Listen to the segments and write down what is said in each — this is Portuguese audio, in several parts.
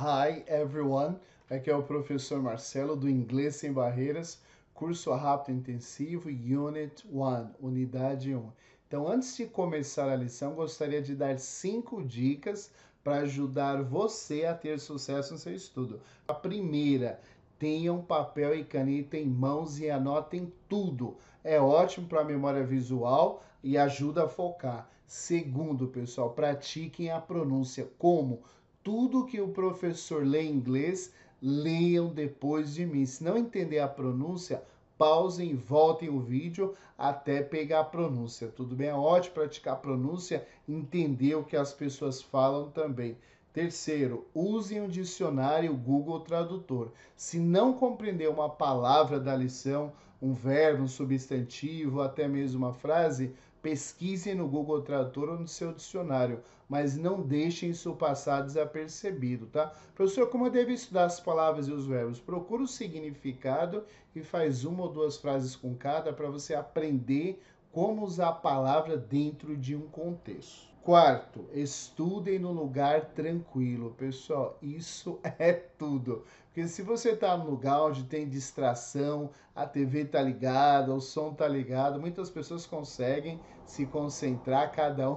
Hi everyone, aqui é o professor Marcelo do Inglês Sem Barreiras, curso rápido intensivo, Unit 1, unidade 1. Então, antes de começar a lição, gostaria de dar 5 dicas para ajudar você a ter sucesso no seu estudo. A primeira, tenham papel e caneta em mãos e anotem tudo. É ótimo para a memória visual e ajuda a focar. Segundo, pessoal, pratiquem a pronúncia. Como? Tudo que o professor lê em inglês, leiam depois de mim. Se não entender a pronúncia, pausem e voltem o vídeo até pegar a pronúncia. Tudo bem? É ótimo praticar a pronúncia, entender o que as pessoas falam também. Terceiro, usem o dicionário Google Tradutor. Se não compreender uma palavra da lição, um verbo, um substantivo, até mesmo uma frase, pesquisem no Google Tradutor ou no seu dicionário, mas não deixem isso passar desapercebido, tá? Professor, como eu devo estudar as palavras e os verbos? Procura o significado e faz uma ou duas frases com cada para você aprender como usar a palavra dentro de um contexto. Quarto, estudem no lugar tranquilo. Pessoal, isso é tudo. Porque se você está num lugar onde tem distração, a TV está ligada, o som está ligado, muitas pessoas conseguem se concentrar, cada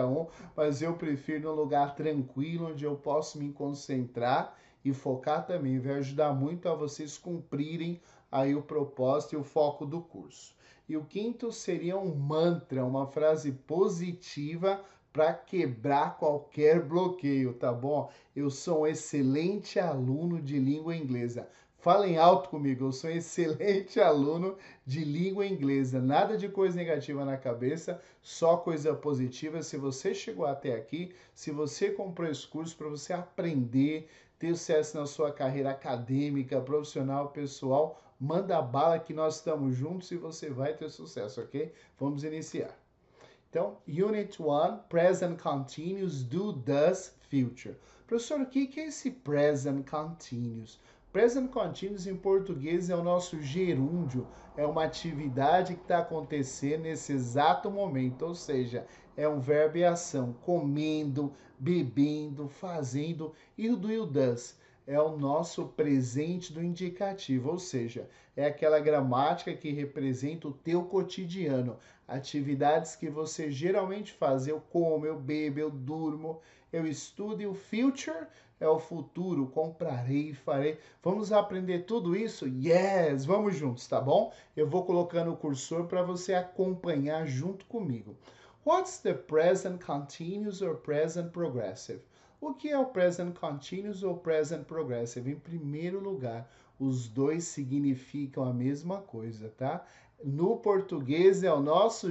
um, mas eu prefiro num lugar tranquilo, onde eu posso me concentrar e focar também. Vai ajudar muito a vocês cumprirem aí o propósito e o foco do curso. E o quinto seria um mantra, uma frase positiva para quebrar qualquer bloqueio, tá bom? Eu sou um excelente aluno de língua inglesa. Falem alto comigo, eu sou um excelente aluno de língua inglesa. Nada de coisa negativa na cabeça, só coisa positiva. Se você chegou até aqui, se você comprou esse curso para você aprender, ter sucesso na sua carreira acadêmica, profissional, pessoal, manda bala que nós estamos juntos e você vai ter sucesso, ok? Vamos iniciar. Então, Unit 1, Present Continuous, Do, Does, Future. Professor, o que é esse Present Continuous? Present Continuous em português é o nosso gerúndio, é uma atividade que está acontecendo nesse exato momento, ou seja, é um verbo e ação, comendo, bebendo, fazendo, e o do e o does é o nosso presente do indicativo, ou seja, é aquela gramática que representa o teu cotidiano, atividades que você geralmente faz. Eu como, eu bebo, eu durmo, eu estudo, e o future é o futuro, comprarei, farei. Vamos aprender tudo isso? Yes! Vamos juntos, tá bom? Eu vou colocando o cursor para você acompanhar junto comigo. What's the present continuous or present progressive? O que é o present continuous ou present progressive? Em primeiro lugar, os dois significam a mesma coisa, tá? No português é o nosso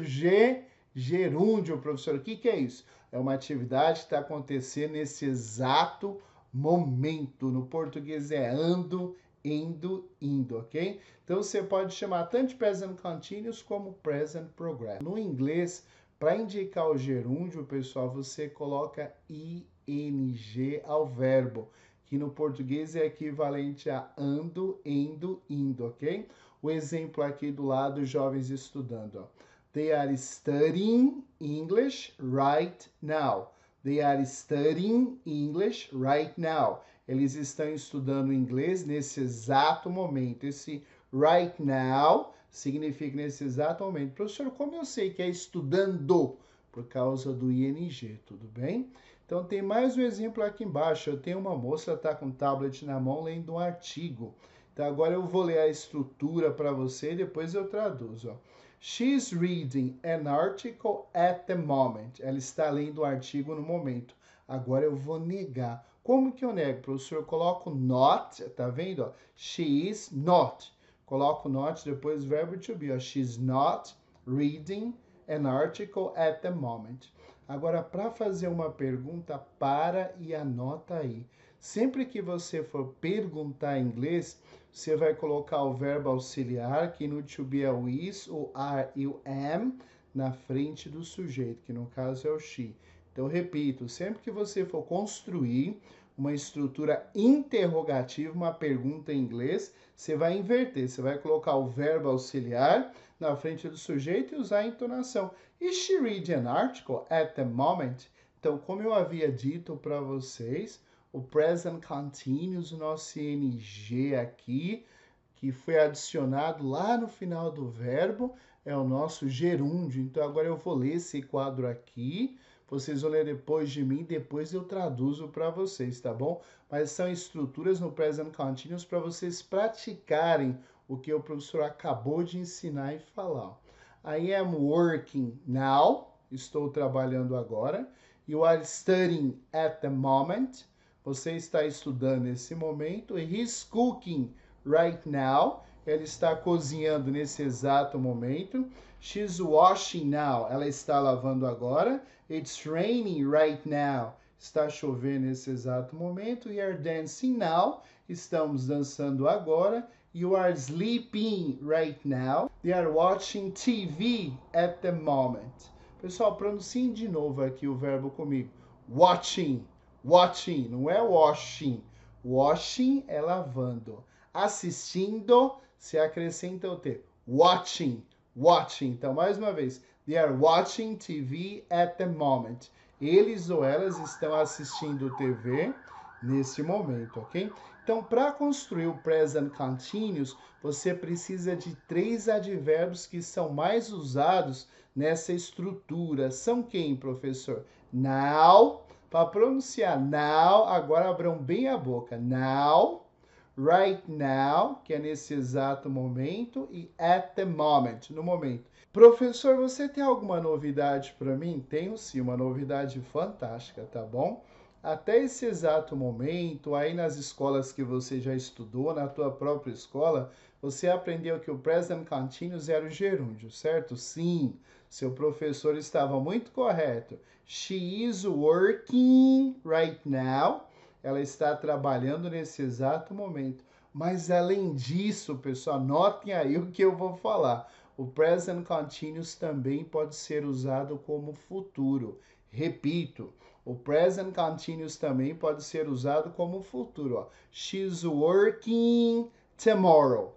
gerúndio, professor. O que é isso? É uma atividade que está acontecendo nesse exato momento. No português é ando, indo, indo, ok? Então você pode chamar tanto de present continuous como present progressive. No inglês, para indicar o gerúndio, pessoal, você coloca ing ao verbo, que no português é equivalente a ando, indo, indo, ok? O exemplo aqui do lado, jovens estudando. Ó. They are studying English right now. They are studying English right now. Eles estão estudando inglês nesse exato momento. Esse right now significa nesse exato momento. Professor, como eu sei que é estudando? Por causa do ing, tudo bem? Então tem mais um exemplo aqui embaixo. Eu tenho uma moça que está com o tablet na mão lendo um artigo. Então agora eu vou ler a estrutura para você e depois eu traduzo. Ó. She's reading an article at the moment. Ela está lendo o artigo no momento. Agora eu vou negar. Como que eu nego, professor? Eu coloco not, tá vendo? Ó? She is not. Coloco not, depois verbo to be. Ó. She's not reading an article at the moment. Agora, para fazer uma pergunta, para e anota aí. Sempre que você for perguntar em inglês, você vai colocar o verbo auxiliar, que no to be é o is, o are e o am, na frente do sujeito, que no caso é o she. Então, repito, sempre que você for construir uma estrutura interrogativa, uma pergunta em inglês, você vai inverter, você vai colocar o verbo auxiliar na frente do sujeito e usar a entonação. Is she reading an article at the moment? Então, como eu havia dito para vocês, o present continuous, o nosso ing aqui, que foi adicionado lá no final do verbo, é o nosso gerúndio. Então, agora eu vou ler esse quadro aqui, vocês vão ler depois de mim, depois eu traduzo para vocês, tá bom? Mas são estruturas no present continuous para vocês praticarem o que o professor acabou de ensinar e falar. I am working now, estou trabalhando agora. You are studying at the moment, você está estudando nesse momento. He's cooking right now, ele está cozinhando nesse exato momento. She's washing now, ela está lavando agora. It's raining right now, está chovendo nesse exato momento. We are dancing now, estamos dançando agora. You are sleeping right now. They are watching TV at the moment. Pessoal, pronunciem de novo aqui o verbo comigo. Watching, watching, não é washing. Washing é lavando. Assistindo, se acrescenta o T. Watching, watching. Então, mais uma vez. They are watching TV at the moment. Eles ou elas estão assistindo TV nesse momento, ok? Então, para construir o present continuous, você precisa de 3 advérbios que são mais usados nessa estrutura. São quem, professor? Now, para pronunciar now, agora abram bem a boca. Now, right now, que é nesse exato momento, e at the moment, no momento. Professor, você tem alguma novidade para mim? Tenho sim, uma novidade fantástica, tá bom? Até esse exato momento, aí nas escolas que você já estudou, na tua própria escola, você aprendeu que o present continuous era o gerúndio, certo? Sim, seu professor estava muito correto. She is working right now. Ela está trabalhando nesse exato momento. Mas além disso, pessoal, anotem aí o que eu vou falar. O present continuous também pode ser usado como futuro. Repito, o present continuous também pode ser usado como futuro. Ó. She's working tomorrow.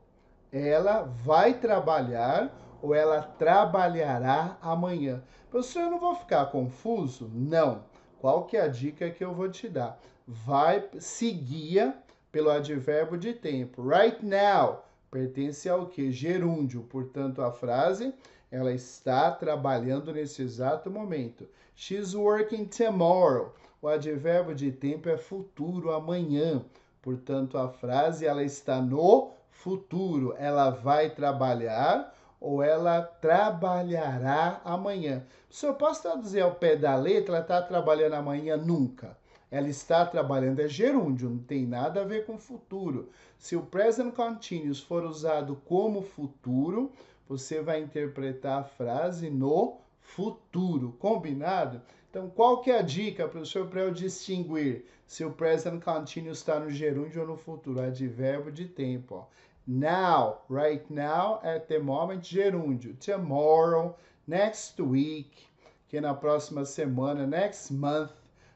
Ela vai trabalhar ou ela trabalhará amanhã. Professor, eu não vou ficar confuso? Não. Qual que é a dica que eu vou te dar? Vai seguir pelo advérbio de tempo. Right now pertence ao que? Gerúndio. Portanto, a frase, ela está trabalhando nesse exato momento. She's working tomorrow. O advérbio de tempo é futuro, amanhã. Portanto, a frase, ela está no futuro. Ela vai trabalhar ou ela trabalhará amanhã. Se eu posso traduzir ao pé da letra, ela está trabalhando amanhã? Nunca. Ela está trabalhando, é gerúndio, não tem nada a ver com futuro. Se o present continuous for usado como futuro, você vai interpretar a frase no futuro, combinado? Então, qual que é a dica, professor, para eu distinguir se o present continuous está no gerúndio ou no futuro? Advérbio de tempo, ó. Now, right now, at the moment, gerúndio. Tomorrow, next week, que na próxima semana, next month,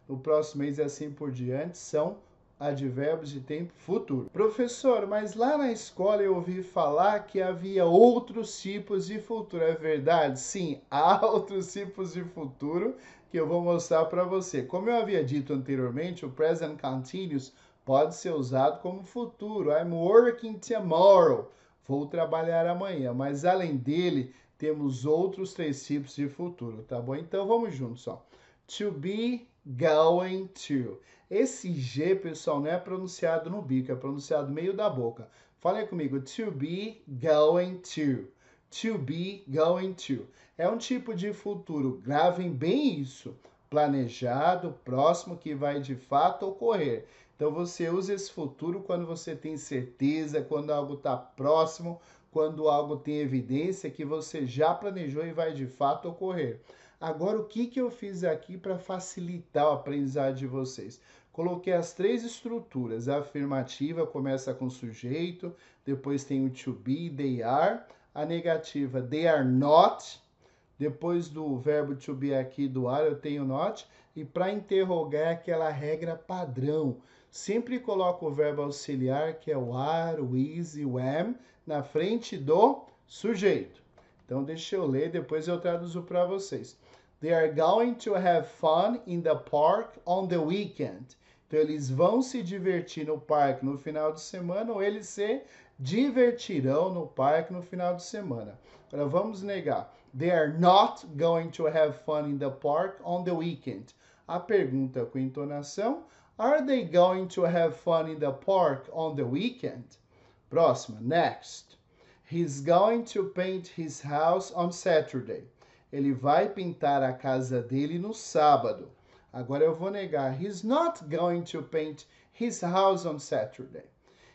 no próximo mês e assim por diante, são advérbios de tempo futuro. Professor, mas lá na escola eu ouvi falar que havia outros tipos de futuro. É verdade? Sim, há outros tipos de futuro que eu vou mostrar para você. Como eu havia dito anteriormente, o present continuous pode ser usado como futuro. I'm working tomorrow. Vou trabalhar amanhã. Mas além dele, temos outros 3 tipos de futuro, tá bom? Então vamos juntos, ó. To be, going to. Esse G, pessoal, não é pronunciado no bico, é pronunciado no meio da boca. Fala aí comigo. To be, going to. To be, going to. É um tipo de futuro, gravem bem isso. Planejado, próximo, que vai de fato ocorrer. Então, você usa esse futuro quando você tem certeza, quando algo está próximo, quando algo tem evidência que você já planejou e vai de fato ocorrer. Agora, o que eu fiz aqui para facilitar o aprendizado de vocês? Coloquei as 3 estruturas. A afirmativa começa com sujeito, depois tem o to be, they are. A negativa, they are not. Depois do verbo to be aqui do are, eu tenho not. E para interrogar, aquela regra padrão. Sempre coloco o verbo auxiliar, que é o are, o is e o am, na frente do sujeito. Então, deixa eu ler, depois eu traduzo para vocês. They are going to have fun in the park on the weekend. Então, eles vão se divertir no parque no final de semana ou eles se divertirão no parque no final de semana. Agora, vamos negar. They are not going to have fun in the park on the weekend. A pergunta com entonação. Are they going to have fun in the park on the weekend? Próxima. Next. He's going to paint his house on Saturday. Ele vai pintar a casa dele no sábado. Agora eu vou negar. He's not going to paint his house on Saturday.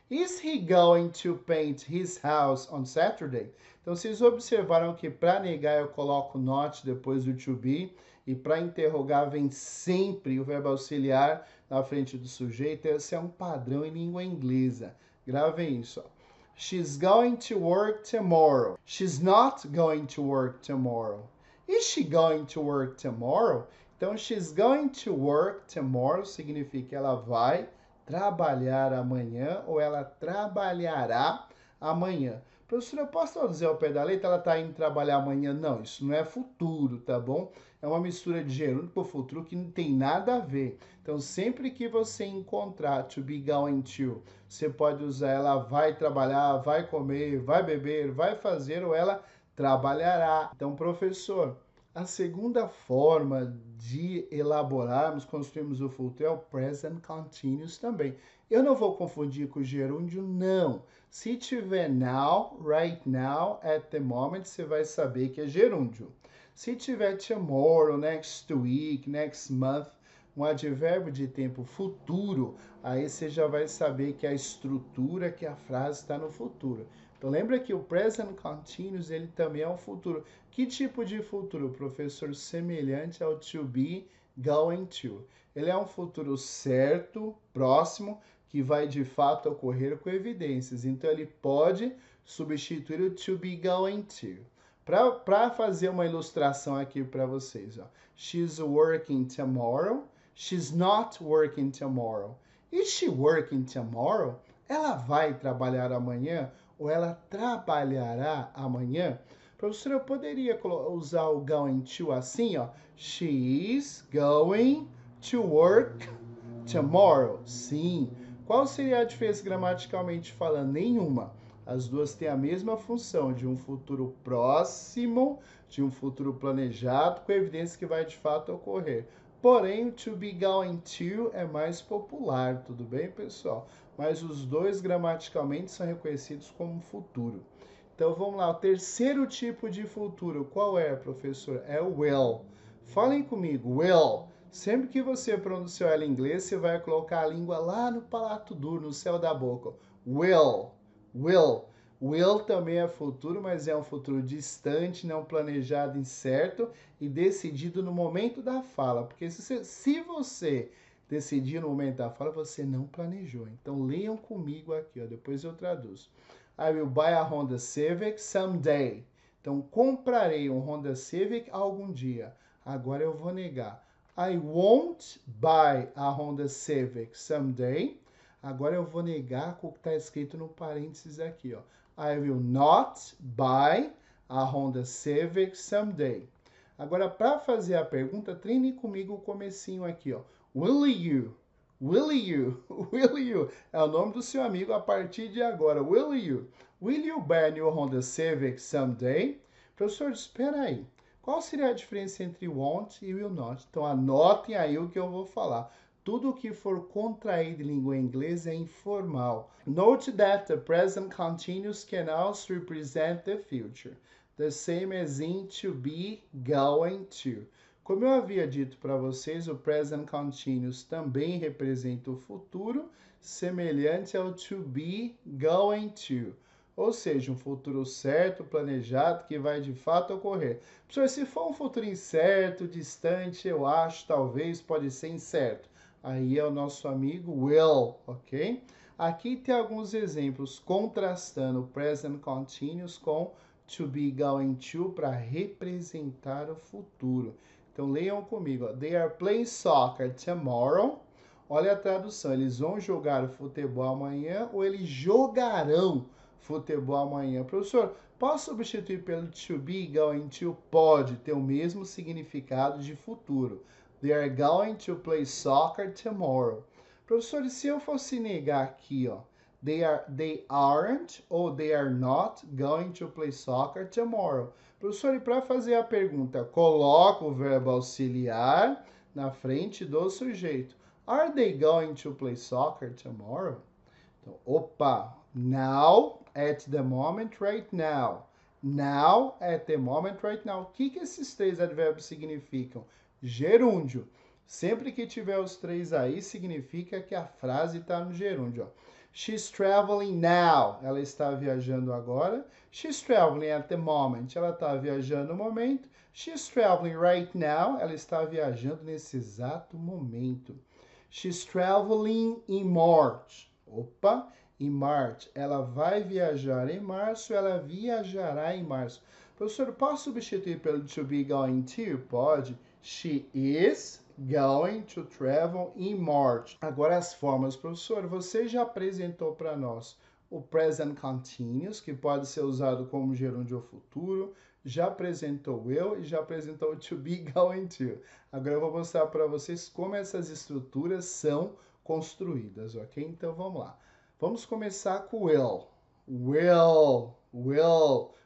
Is he going to paint his house on Saturday? Então, vocês observaram que para negar eu coloco not depois do to be e para interrogar vem sempre o verbo auxiliar na frente do sujeito. Esse é um padrão em língua inglesa. Gravem isso. Ó. She's going to work tomorrow. She's not going to work tomorrow. Is she going to work tomorrow? Então, she's going to work tomorrow significa que ela vai trabalhar amanhã ou ela trabalhará amanhã. Professora, eu posso traduzir ao pé da letra? Ela está indo trabalhar amanhã? Não, isso não é futuro, tá bom? É uma mistura de gerúndio com futuro que não tem nada a ver. Então, sempre que você encontrar to be going to, você pode usar ela vai trabalhar, vai comer, vai beber, vai fazer ou ela trabalhará. Então, professor, a segunda forma de elaborarmos, construirmos o futuro é o present continuous também. Eu não vou confundir com o gerúndio, não. Se tiver now, right now, at the moment, você vai saber que é gerúndio. Se tiver tomorrow, next week, next month, um advérbio de tempo futuro, aí você já vai saber que a estrutura, que a frase está no futuro. Então, lembra que o present continuous, ele também é um futuro. Que tipo de futuro, professor? Semelhante ao to be, going to. Ele é um futuro certo, próximo, que vai de fato ocorrer com evidências. Então, ele pode substituir o to be going to. Para fazer uma ilustração aqui para vocês. Ó. She's working tomorrow. She's not working tomorrow. Is she working tomorrow? Ela vai trabalhar amanhã? Ou ela trabalhará amanhã? Professor, eu poderia usar o going to assim, ó. She's going to work tomorrow. Sim. Qual seria a diferença gramaticalmente falando? Nenhuma. As duas têm a mesma função de um futuro próximo, de um futuro planejado, com evidência que vai de fato ocorrer. Porém, o to be going to é mais popular, tudo bem, pessoal? Mas os dois gramaticalmente são reconhecidos como futuro. Então, vamos lá. O terceiro tipo de futuro, qual é, professor? É o will. Falem comigo, will. Sempre que você pronunciar ela em inglês, você vai colocar a língua lá no palato duro, no céu da boca. Will. Will. Will também é futuro, mas é um futuro distante, não planejado, incerto e decidido no momento da fala. Porque se você decidir no momento da fala, você não planejou. Então, leiam comigo aqui, ó, depois eu traduzo. I will buy a Honda Civic someday. Então, comprarei um Honda Civic algum dia. Agora eu vou negar. I won't buy a Honda Civic someday. Agora eu vou negar com o que está escrito no parênteses aqui, ó. I will not buy a Honda Civic someday. Agora, para fazer a pergunta, treine comigo o comecinho aqui, ó. Will you? Will you? Will you? É o nome do seu amigo a partir de agora. Will you? Will you buy a new Honda Civic someday? Professor, espera aí. Qual seria a diferença entre won't e will not? Então, anotem aí o que eu vou falar. Tudo que for contraído em língua inglesa é informal. Note that the present continuous can also represent the future. The same as in to be, going to. Como eu havia dito para vocês, o present continuous também representa o futuro, semelhante ao to be, going to. Ou seja, um futuro certo, planejado, que vai de fato ocorrer. Professor, se for um futuro incerto, distante, eu acho, talvez, pode ser incerto. Aí é o nosso amigo will, ok? Aqui tem alguns exemplos contrastando o present continuous com to be going to para representar o futuro. Então leiam comigo. Ó. They are playing soccer tomorrow. Olha a tradução. Eles vão jogar futebol amanhã ou eles jogarão futebol amanhã. Professor, posso substituir pelo to be going to? Pode ter o mesmo significado de futuro. They are going to play soccer tomorrow. Professor, e se eu fosse negar aqui, ó, they aren't ou they are not going to play soccer tomorrow. Professor, e para fazer a pergunta, coloca o verbo auxiliar na frente do sujeito. Are they going to play soccer tomorrow? Então, opa, now, at the moment, right now. Now, at the moment, right now. O que esses três advérbios significam? Gerúndio. Sempre que tiver os três aí, significa que a frase está no gerúndio. Ó. She's traveling now. Ela está viajando agora. She's traveling at the moment. Ela está viajando no momento. She's traveling right now. Ela está viajando nesse exato momento. She's traveling in March. Opa, em March. Ela vai viajar em março, ela viajará em março. Professor, posso substituir pelo to be going to? Pode. She is going to travel in March. Agora as formas, professor. Você já apresentou para nós o present continuous, que pode ser usado como gerúndio futuro. Já apresentou eu e já apresentou o to be going to. Agora eu vou mostrar para vocês como essas estruturas são construídas, ok? Então vamos lá. Vamos começar com will. Will.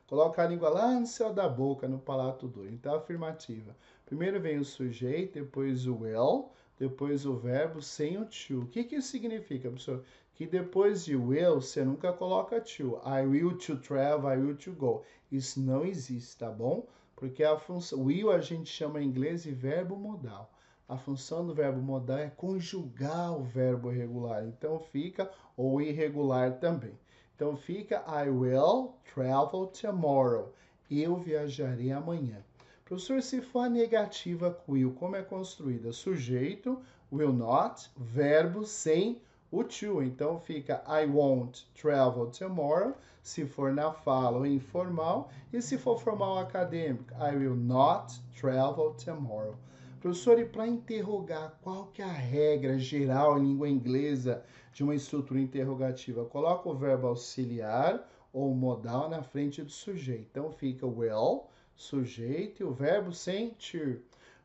Coloca a língua lá no céu da boca, no palato duro. Então, afirmativa. Primeiro vem o sujeito, depois o will, depois o verbo sem o to. O que isso significa, professor? Que depois de will, você nunca coloca to. I will to travel, I will to go. Isso não existe, tá bom? Porque a função will a gente chama em inglês de verbo modal. A função do verbo modal é conjugar o verbo regular. Então fica, ou irregular também. Então fica, I will travel tomorrow. Eu viajarei amanhã. Professor, se for a negativa com will, como é construída? Sujeito, will not, verbo sem o to. Então fica, I won't travel tomorrow. Se for na fala ou informal. E se for formal acadêmico, I will not travel tomorrow. Professor, e para interrogar, qual que é a regra geral em língua inglesa de uma estrutura interrogativa? Coloca o verbo auxiliar ou modal na frente do sujeito. Então fica will, sujeito, e o verbo sem to.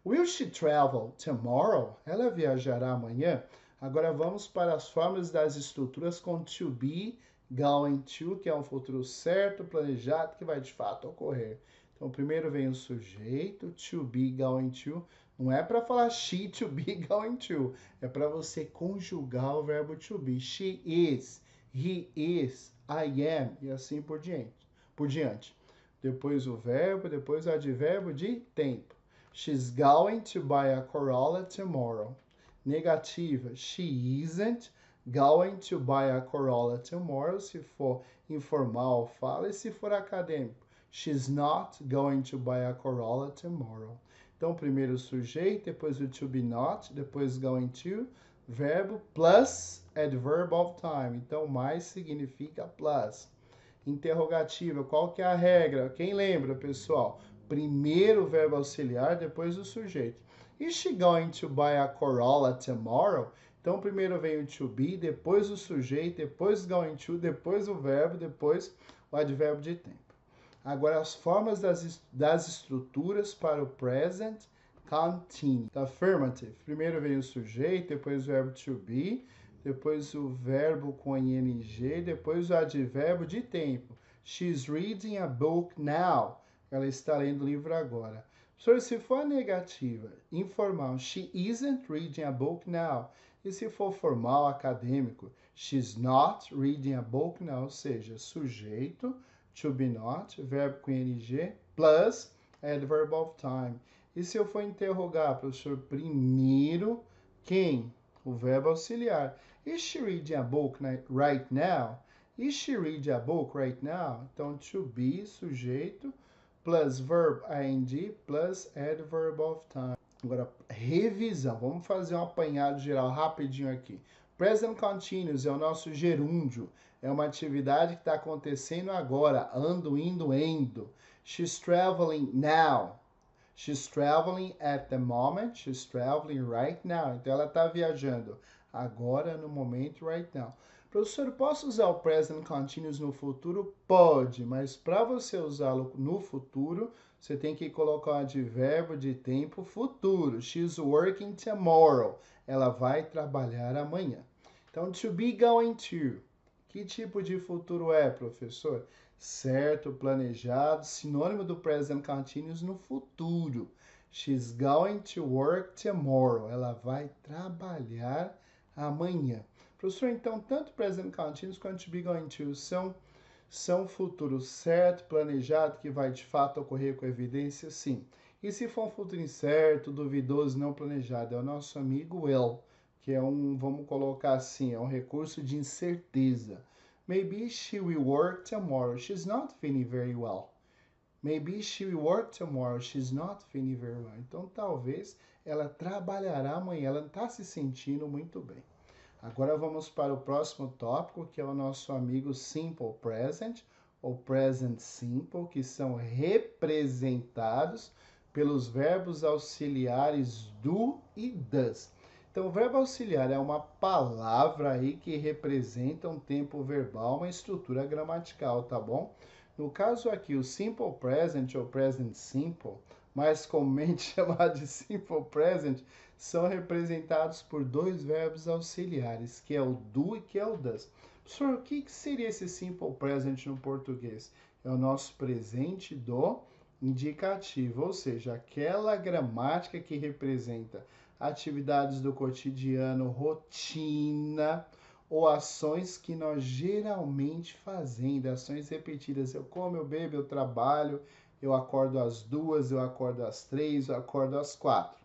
Will she travel tomorrow? Ela viajará amanhã? Agora vamos para as formas das estruturas com to be, going to, que é um futuro certo, planejado, que vai de fato ocorrer. Então primeiro vem o sujeito, to be, going to. Não é para falar she to be going to. É para você conjugar o verbo to be. She is, he is, I am e assim por diante. Depois o verbo, depois o advérbio de tempo. She's going to buy a Corolla tomorrow. Negativa. She isn't going to buy a Corolla tomorrow. Se for informal, fala. E se for acadêmico. She's not going to buy a Corolla tomorrow. Então, primeiro o sujeito, depois o to be not, depois going to, verbo plus adverb of time. Então, mais significa plus. Interrogativa, qual que é a regra? Quem lembra, pessoal? Primeiro o verbo auxiliar, depois o sujeito. Is she going to buy a Corolla tomorrow? Então, primeiro vem o to be, depois o sujeito, depois going to, depois o verbo, depois o advérbio de tempo. Agora, as formas das estruturas para o present continuous. Affirmative. Primeiro vem o sujeito, depois o verbo to be, depois o verbo com ing, depois o advérbio de tempo. She's reading a book now. Ela está lendo o livro agora. Professor, se for negativa, informal, she isn't reading a book now. E se for formal, acadêmico, she's not reading a book now, ou seja, sujeito, to be not, verbo com ing, plus adverb of time. E se eu for interrogar, professor, primeiro, quem? O verbo auxiliar. Is she reading a book right now? Is she reading a book right now? Então, to be, sujeito, plus verb ing, plus adverb of time. Agora, revisão. Vamos fazer um apanhado geral rapidinho aqui. Present continuous é o nosso gerúndio. É uma atividade que está acontecendo agora. Ando, indo, endo. She's traveling now. She's traveling at the moment. She's traveling right now. Então, ela está viajando agora, no momento, right now. Professor, posso usar o present continuous no futuro? Pode, mas para você usá-lo no futuro, você tem que colocar um advérbio de tempo futuro. She's working tomorrow. Ela vai trabalhar amanhã. Então, to be going to. Que tipo de futuro é, professor? Certo, planejado, sinônimo do present continuous no futuro. She's going to work tomorrow. Ela vai trabalhar amanhã. Professor, então, tanto present continuous quanto to be going to são futuro certo, planejado, que vai de fato ocorrer com evidência? Sim. E se for um futuro incerto, duvidoso, não planejado? É o nosso amigo will, que é vamos colocar assim, é um recurso de incerteza. Maybe she will work tomorrow. She's not feeling very well. Maybe she will work tomorrow. She's not feeling very well. Então, talvez ela trabalhará amanhã. Ela não está se sentindo muito bem. Agora vamos para o próximo tópico, que é o nosso amigo Simple Present, ou Present Simple, que são representados pelos verbos auxiliares do e does. Então, o verbo auxiliar é uma palavra aí que representa um tempo verbal, uma estrutura gramatical, tá bom? No caso aqui, o Simple Present ou Present Simple, mais comumente chamado de Simple Present, são representados por dois verbos auxiliares, que é o do e que é o does. Professor, o que seria esse Simple Present no português? É o nosso presente do indicativo, ou seja, aquela gramática que representa atividades do cotidiano, rotina ou ações que nós geralmente fazemos, ações repetidas. Eu como, eu bebo, eu trabalho, eu acordo às 2, eu acordo às 3, eu acordo às 4.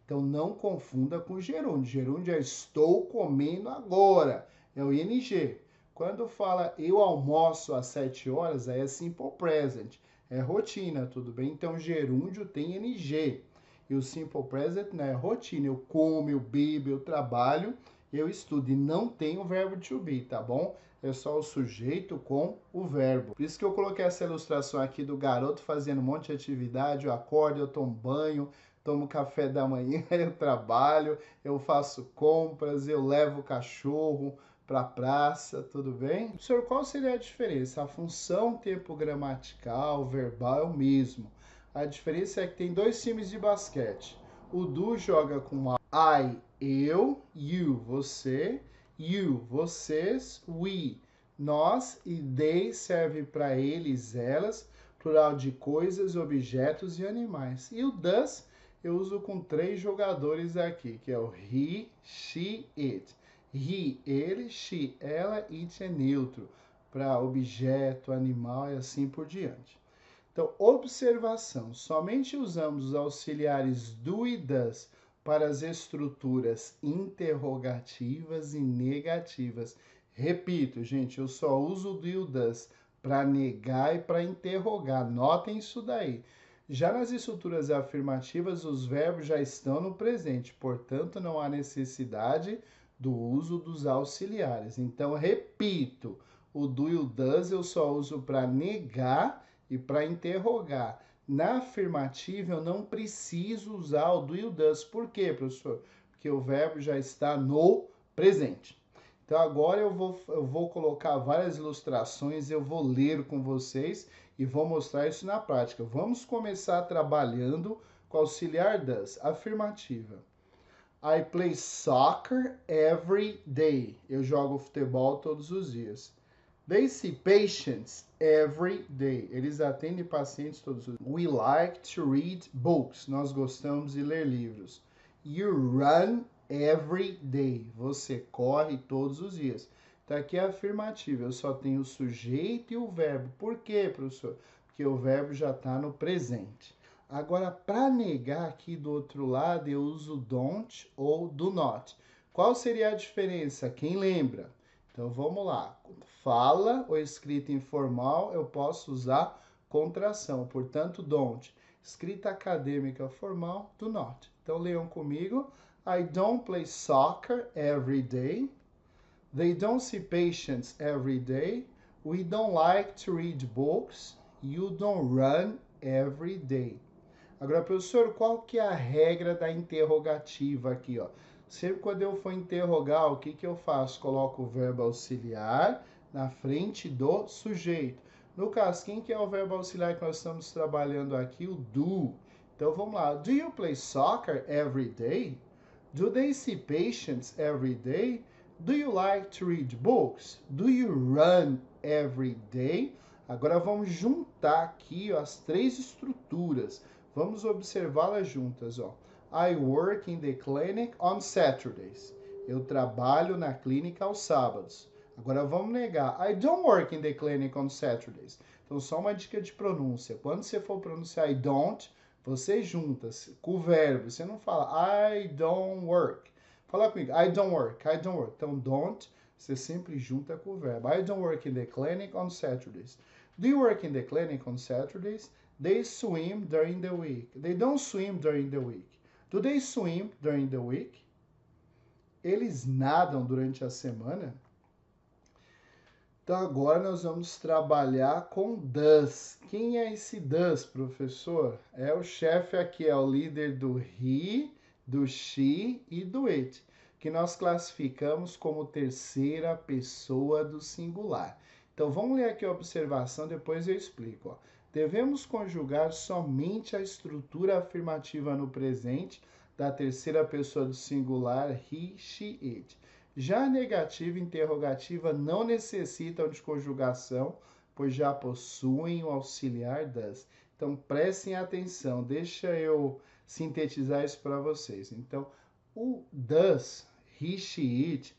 Então não confunda com gerúndio. Gerúndio é estou comendo agora, é o ing. Quando fala eu almoço às 7 horas, aí é simple present, é rotina, tudo bem? Então gerúndio tem ing. E o simple present não é rotina, eu como, eu bebo, eu trabalho, eu estudo. E não tem o verbo to be, tá bom? É só o sujeito com o verbo. Por isso que eu coloquei essa ilustração aqui do garoto fazendo um monte de atividade. Eu acordo, eu tomo banho, tomo café da manhã, eu trabalho, eu faço compras, eu levo o cachorro para a praça, tudo bem? Professor, qual seria a diferença? A função tempo gramatical, verbal é o mesmo. A diferença é que tem dois times de basquete. O Du joga com I, eu, you, você, you, vocês, we, nós, e they serve para eles, elas, plural de coisas, objetos e animais. E o does eu uso com 3 jogadores aqui, que é o he, she, it. He, ele, she, ela, it é neutro, para objeto, animal e assim por diante. Então, observação, somente usamos os auxiliares do e das para as estruturas interrogativas e negativas. Repito, gente, eu só uso o do e o das para negar e para interrogar. Notem isso daí. Já nas estruturas afirmativas, os verbos já estão no presente, portanto, não há necessidade do uso dos auxiliares. Então, repito, o do e o does eu só uso para negar e para interrogar. Na afirmativa, eu não preciso usar o do e o does. Por quê, professor? Porque o verbo já está no presente. Então, agora eu vou colocar várias ilustrações, eu vou ler com vocês e vou mostrar isso na prática. Vamos começar trabalhando com o auxiliar does. Afirmativa. I play soccer every day. Eu jogo futebol todos os dias. They see patients every day. Eles atendem pacientes todos os dias. We like to read books. Nós gostamos de ler livros. You run every day. Você corre todos os dias. Então aqui é afirmativo. Eu só tenho o sujeito e o verbo. Por quê, professor? Porque o verbo já está no presente. Agora, para negar aqui do outro lado, eu uso don't ou do not. Qual seria a diferença? Quem lembra? Então, vamos lá. Fala ou escrita informal, eu posso usar contração. Portanto, don't. Escrita acadêmica formal, do not. Então, leiam comigo. I don't play soccer every day. They don't see patients every day. We don't like to read books. You don't run every day. Agora, professor, qual que é a regra da interrogativa aqui, ó? Sempre quando eu for interrogar, o que eu faço? Coloco o verbo auxiliar na frente do sujeito. No caso, quem que é o verbo auxiliar que nós estamos trabalhando aqui? O do. Então, vamos lá. Do you play soccer every day? Do they see patients every day? Do you like to read books? Do you run every day? Agora vamos juntar aqui ó, as três estruturas. Vamos observá-las juntas. Ó. I work in the clinic on Saturdays. Eu trabalho na clínica aos sábados. Agora vamos negar. I don't work in the clinic on Saturdays. Então, só uma dica de pronúncia. Quando você for pronunciar I don't, você junta com o verbo. Você não fala I don't work. Fala comigo. I don't work. I don't work. Então, don't, você sempre junta com o verbo. I don't work in the clinic on Saturdays. Do you work in the clinic on Saturdays? They swim during the week. They don't swim during the week. Do they swim during the week? Eles nadam durante a semana? Então, agora nós vamos trabalhar com does. Quem é esse does, professor? É o chefe aqui, é o líder do he, do she e do it, que nós classificamos como terceira pessoa do singular. Então, vamos ler aqui a observação, depois eu explico. Ó. Devemos conjugar somente a estrutura afirmativa no presente da terceira pessoa do singular he, she, it. Já a negativa e interrogativa não necessitam de conjugação, pois já possuem o auxiliar does. Então, prestem atenção, deixa eu sintetizar isso para vocês. Então, o does, he, she, it,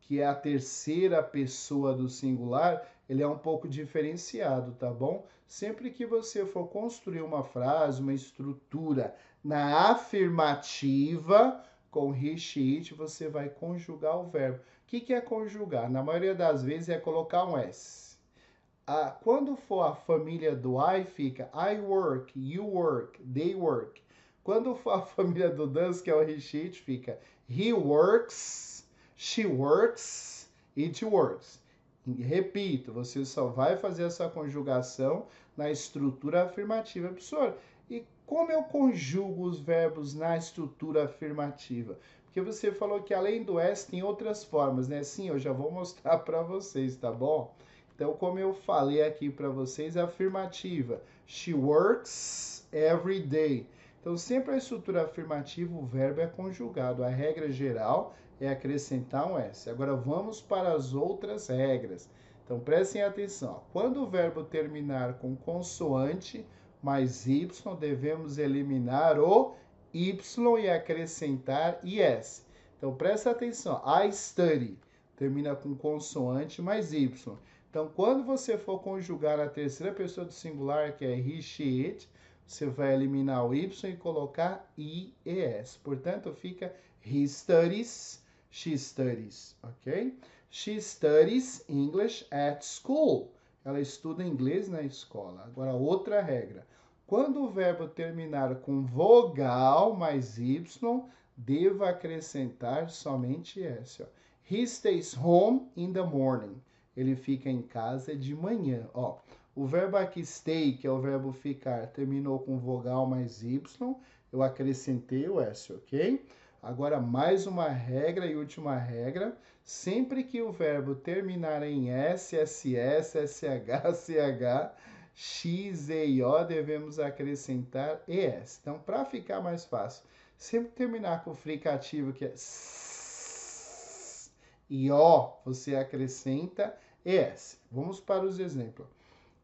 que é a terceira pessoa do singular, ele é um pouco diferenciado, tá bom? Sempre que você for construir uma frase, uma estrutura na afirmativa, com he, she, it, você vai conjugar o verbo. O que é conjugar? Na maioria das vezes é colocar um S. Quando for a família do I, fica I work, you work, they work. Quando for a família do does, que é o he, she, it, fica he works, she works, it works. Repito, você só vai fazer essa conjugação na estrutura afirmativa. Professor, e como eu conjugo os verbos na estrutura afirmativa? Porque você falou que além do S tem outras formas, né? Sim, eu já vou mostrar para vocês, tá bom? Então, como eu falei aqui para vocês, a afirmativa. She works every day. Então, sempre a estrutura afirmativa, o verbo é conjugado. A regra geral é acrescentar um S. Agora, vamos para as outras regras. Então, prestem atenção. Quando o verbo terminar com consoante mais Y, devemos eliminar o Y e acrescentar IS. Então, presta atenção. I study termina com consoante mais Y. Então, quando você for conjugar a terceira pessoa do singular, que é he, she, it, você vai eliminar o Y e colocar IES. Portanto, fica he studies, she studies, ok? She studies English at school. Ela estuda inglês na escola. Agora, outra regra. Quando o verbo terminar com vogal mais Y, deva acrescentar somente S. Ó. He stays home in the morning. Ele fica em casa de manhã. Ó, o verbo aqui stay, que é o verbo ficar, terminou com vogal mais Y, eu acrescentei o S, ok? Agora, mais uma regra e última regra. Sempre que o verbo terminar em S, SS, SH, CH, X, E e O, devemos acrescentar ES. Então, para ficar mais fácil, sempre terminar com o fricativo, que é S e O, você acrescenta ES. Vamos para os exemplos.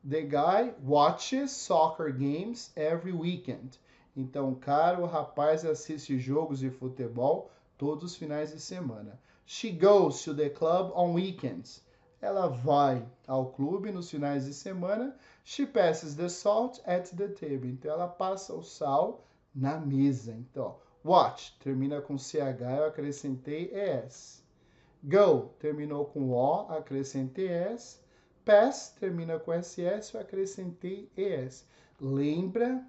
The guy watches soccer games every weekend. Então, o rapaz assiste jogos de futebol todos os finais de semana. She goes to the club on weekends. Ela vai ao clube nos finais de semana. She passes the salt at the table. Então, ela passa o sal na mesa. Então, watch termina com CH, eu acrescentei ES. Go terminou com O, acrescentei ES. Pass termina com SS, eu acrescentei ES. Lembra,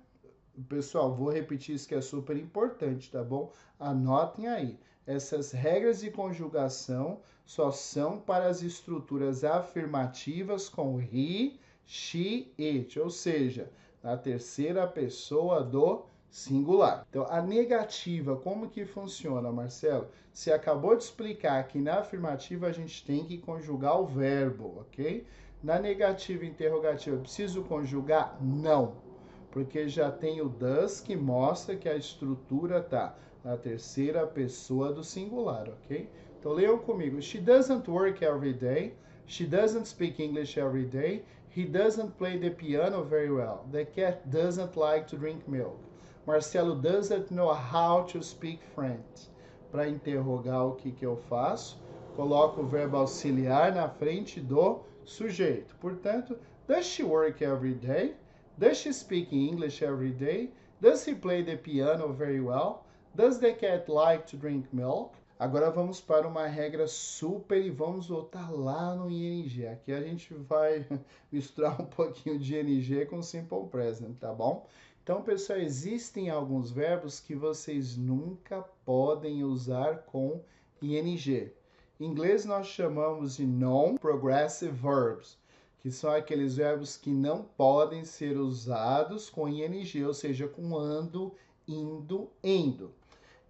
pessoal, vou repetir isso que é super importante, tá bom? Anotem aí. Essas regras de conjugação só são para as estruturas afirmativas com he, she, it, ou seja, na terceira pessoa do singular. Então, a negativa, como que funciona, Marcelo? Você acabou de explicar que na afirmativa a gente tem que conjugar o verbo, ok? Na negativa e interrogativa, preciso conjugar? Não, porque já tem o does que mostra que a estrutura está na terceira pessoa do singular, ok? Então leiam comigo. She doesn't work every day. She doesn't speak English every day. He doesn't play the piano very well. The cat doesn't like to drink milk. Marcelo doesn't know how to speak French. Para interrogar o que eu faço, coloco o verbo auxiliar na frente do sujeito. Portanto, does she work every day? Does she speak English every day? Does he play the piano very well? Does the cat like to drink milk? Agora vamos para uma regra super e vamos voltar lá no ING. Aqui a gente vai misturar um pouquinho de ING com Simple Present, tá bom? Então, pessoal, existem alguns verbos que vocês nunca podem usar com ING. Em inglês nós chamamos de non-progressive verbs, que são aqueles verbos que não podem ser usados com ING, ou seja, com ando, indo, indo.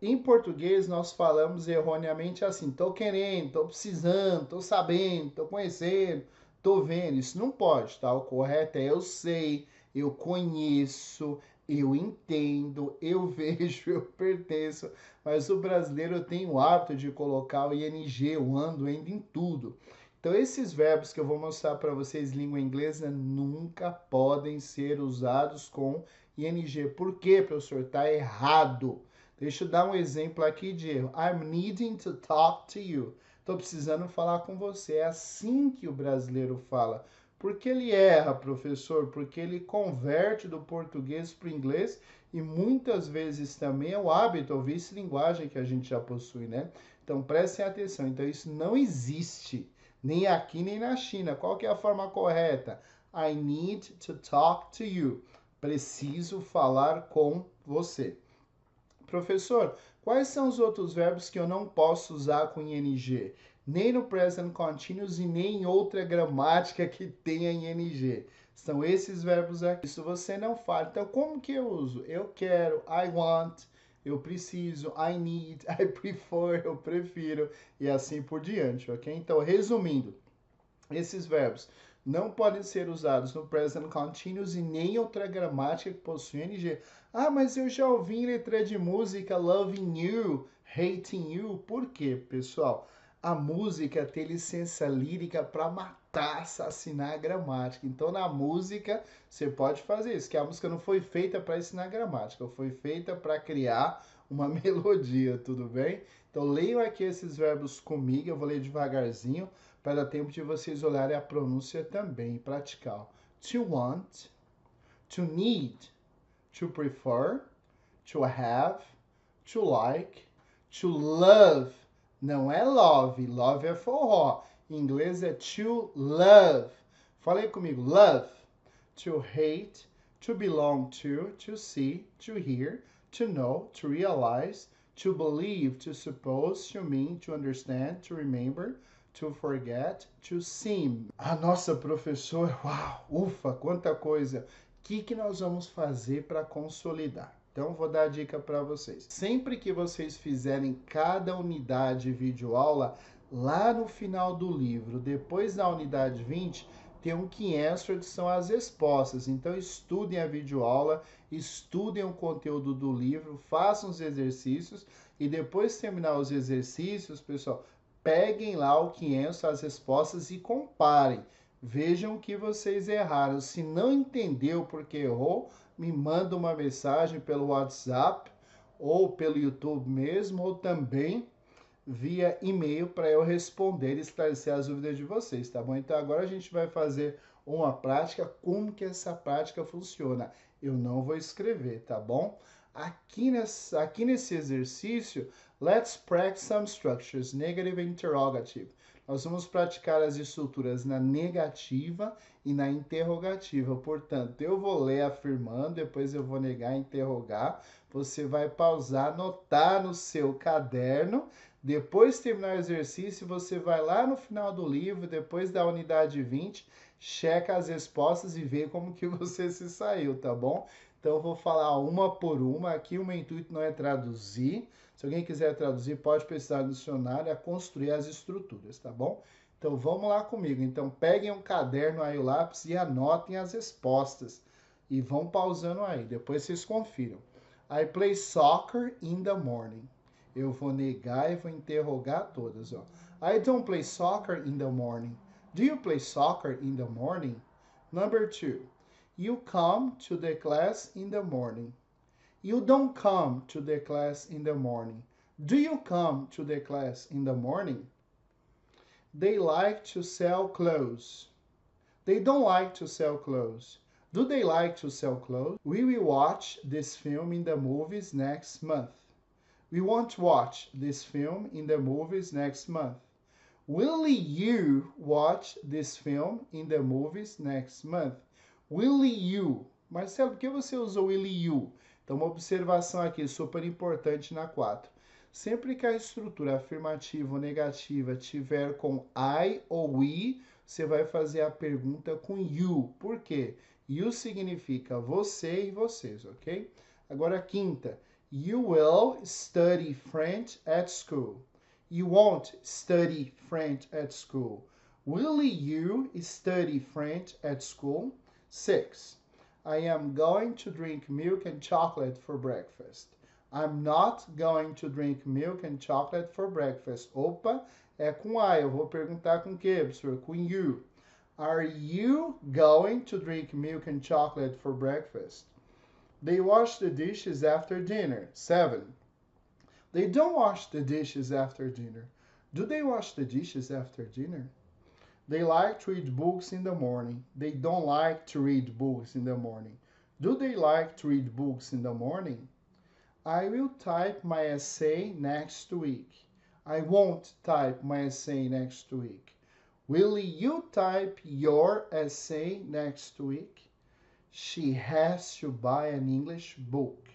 Em português, nós falamos erroneamente assim: tô querendo, tô precisando, tô sabendo, tô conhecendo, tô vendo. Isso não pode, tá? O correto é eu sei, eu conheço, eu entendo, eu vejo, eu pertenço. Mas o brasileiro tem o hábito de colocar o ing, o ando, indo em tudo. Então, esses verbos que eu vou mostrar para vocês, língua inglesa, nunca podem ser usados com ing. Por quê, professor? Tá errado. Deixa eu dar um exemplo aqui de erro. I'm needing to talk to you. Estou precisando falar com você. É assim que o brasileiro fala. Por que ele erra, professor? Porque ele converte do português para o inglês e muitas vezes também é o hábito, ou vice-linguagem que a gente já possui, né? Então prestem atenção. Então isso não existe, nem aqui nem na China. Qual que é a forma correta? I need to talk to you. Preciso falar com você. Professor, quais são os outros verbos que eu não posso usar com ing? Nem no present continuous e nem em outra gramática que tenha ing. São esses verbos aqui. Isso você não fala. Então, como que eu uso? Eu quero, I want, eu preciso, I need, I prefer, eu prefiro, e assim por diante, ok? Então, resumindo, esses verbos não podem ser usados no present continuous e nem outra gramática que possui ing. Ah, mas eu já ouvi em letra de música loving you, hating you. Por quê, pessoal? A música tem licença lírica para matar, assassinar a gramática. Então, na música, você pode fazer isso, que a música não foi feita para ensinar gramática, foi feita para criar uma melodia, tudo bem? Então, leiam aqui esses verbos comigo, eu vou ler devagarzinho, para dar tempo de vocês olharem a pronúncia também e praticar. To want, to need, to prefer, to have, to like, to love. Não é love, love é forró. Em inglês é to love. Falei comigo, love. To hate, to belong to see, to hear, to know, to realize, to believe, to suppose, to mean, to understand, to remember, to forget, to seem. Ah, nossa, professor, uau, ufa, quanta coisa. O que nós vamos fazer para consolidar? Então, vou dar a dica para vocês. Sempre que vocês fizerem cada unidade videoaula, lá no final do livro, depois da unidade 20, tem um key answer que são as respostas. Então, estudem a videoaula, estudem o conteúdo do livro, façam os exercícios e depois de terminar os exercícios, pessoal, peguem lá o key answer, as respostas e comparem. Vejam o que vocês erraram. Se não entendeu porque errou, me manda uma mensagem pelo WhatsApp ou pelo YouTube mesmo, ou também via e-mail para eu responder e esclarecer as dúvidas de vocês, tá bom? Então agora a gente vai fazer uma prática, como que essa prática funciona. Eu não vou escrever, tá bom? Aqui nesse exercício, let's practice some structures, negative and interrogative. Nós vamos praticar as estruturas na negativa e na interrogativa. Portanto, eu vou ler afirmando, depois eu vou negar e interrogar. Você vai pausar, anotar no seu caderno. Depois de terminar o exercício, você vai lá no final do livro, depois da unidade 20, checa as respostas e vê como que você se saiu, tá bom? Então, eu vou falar uma por uma. Aqui o meu intuito não é traduzir. Se alguém quiser traduzir, pode precisar do dicionário a construir as estruturas, tá bom? Então, vamos lá comigo. Então, peguem um caderno aí, o lápis, e anotem as respostas. E vão pausando aí, depois vocês confiram. I play soccer in the morning. Eu vou negar e vou interrogar todas, ó. I don't play soccer in the morning. Do you play soccer in the morning? Number 2. You come to the class in the morning. You don't come to the class in the morning. Do you come to the class in the morning? They like to sell clothes. They don't like to sell clothes. Do they like to sell clothes? We will watch this film in the movies next month. We won't watch this film in the movies next month. Will you watch this film in the movies next month? Will you? Marcelo, por que você usou will you? Então, uma observação aqui super importante na 4. Sempre que a estrutura afirmativa ou negativa tiver com I ou we, você vai fazer a pergunta com you. Por quê? You significa você e vocês, ok? Agora, a 5ª. You will study French at school. You won't study French at school. Will you study French at school? 6. I am going to drink milk and chocolate for breakfast. I'm not going to drink milk and chocolate for breakfast. Opa, é com I. Eu vou perguntar com o quê, professor? Com you. Are you going to drink milk and chocolate for breakfast? They wash the dishes after dinner. 7. They don't wash the dishes after dinner. Do they wash the dishes after dinner? They like to read books in the morning. They don't like to read books in the morning. Do they like to read books in the morning? I will type my essay next week. I won't type my essay next week. Will you type your essay next week? She has to buy an English book.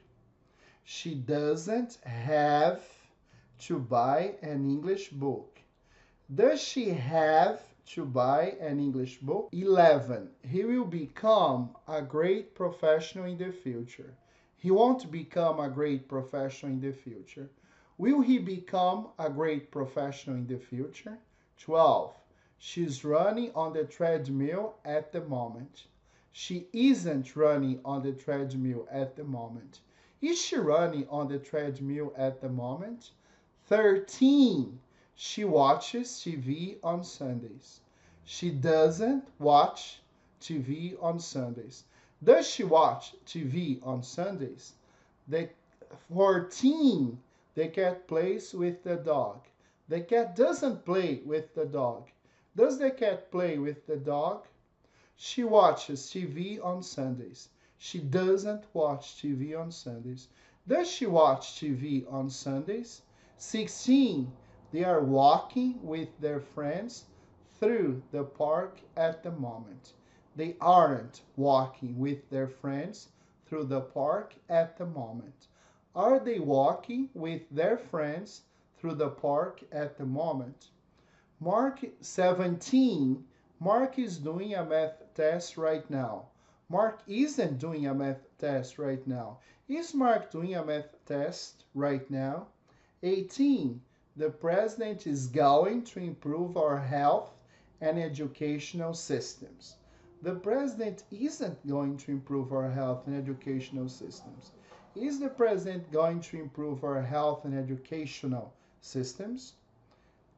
She doesn't have to buy an English book. Does she have to buy an English book? 11. He will become a great professional in the future. He won't become a great professional in the future. Will he become a great professional in the future? 12. She's running on the treadmill at the moment. She isn't running on the treadmill at the moment. Is she running on the treadmill at the moment? 13. She watches TV on Sundays. She doesn't watch TV on Sundays. Does she watch TV on Sundays? 14. The cat plays with the dog. The cat doesn't play with the dog. Does the cat play with the dog? She watches TV on Sundays. She doesn't watch TV on Sundays. Does she watch TV on Sundays? 16. They are walking with their friends through the park at the moment. They aren't walking with their friends through the park at the moment. Are they walking with their friends through the park at the moment? Mark 17. Mark is doing a math test right now. Mark isn't doing a math test right now. Is Mark doing a math test right now? 18. The president is going to improve our health and educational systems. The president isn't going to improve our health and educational systems. Is the president going to improve our health and educational systems?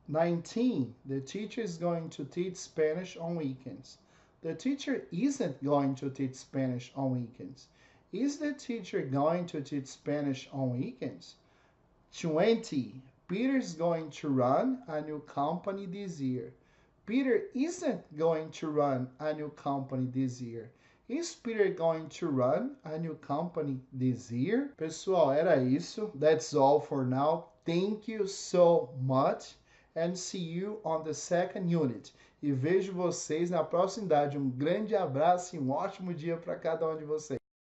19. The teacher is going to teach Spanish on weekends. The teacher isn't going to teach Spanish on weekends. Is the teacher going to teach Spanish on weekends? 20. Peter is going to run a new company this year. Peter isn't going to run a new company this year. Is Peter going to run a new company this year? Pessoal, era isso. That's all for now. Thank you so much and see you on the second unit. E vejo vocês na próxima unidade. Um grande abraço e um ótimo dia para cada um de vocês.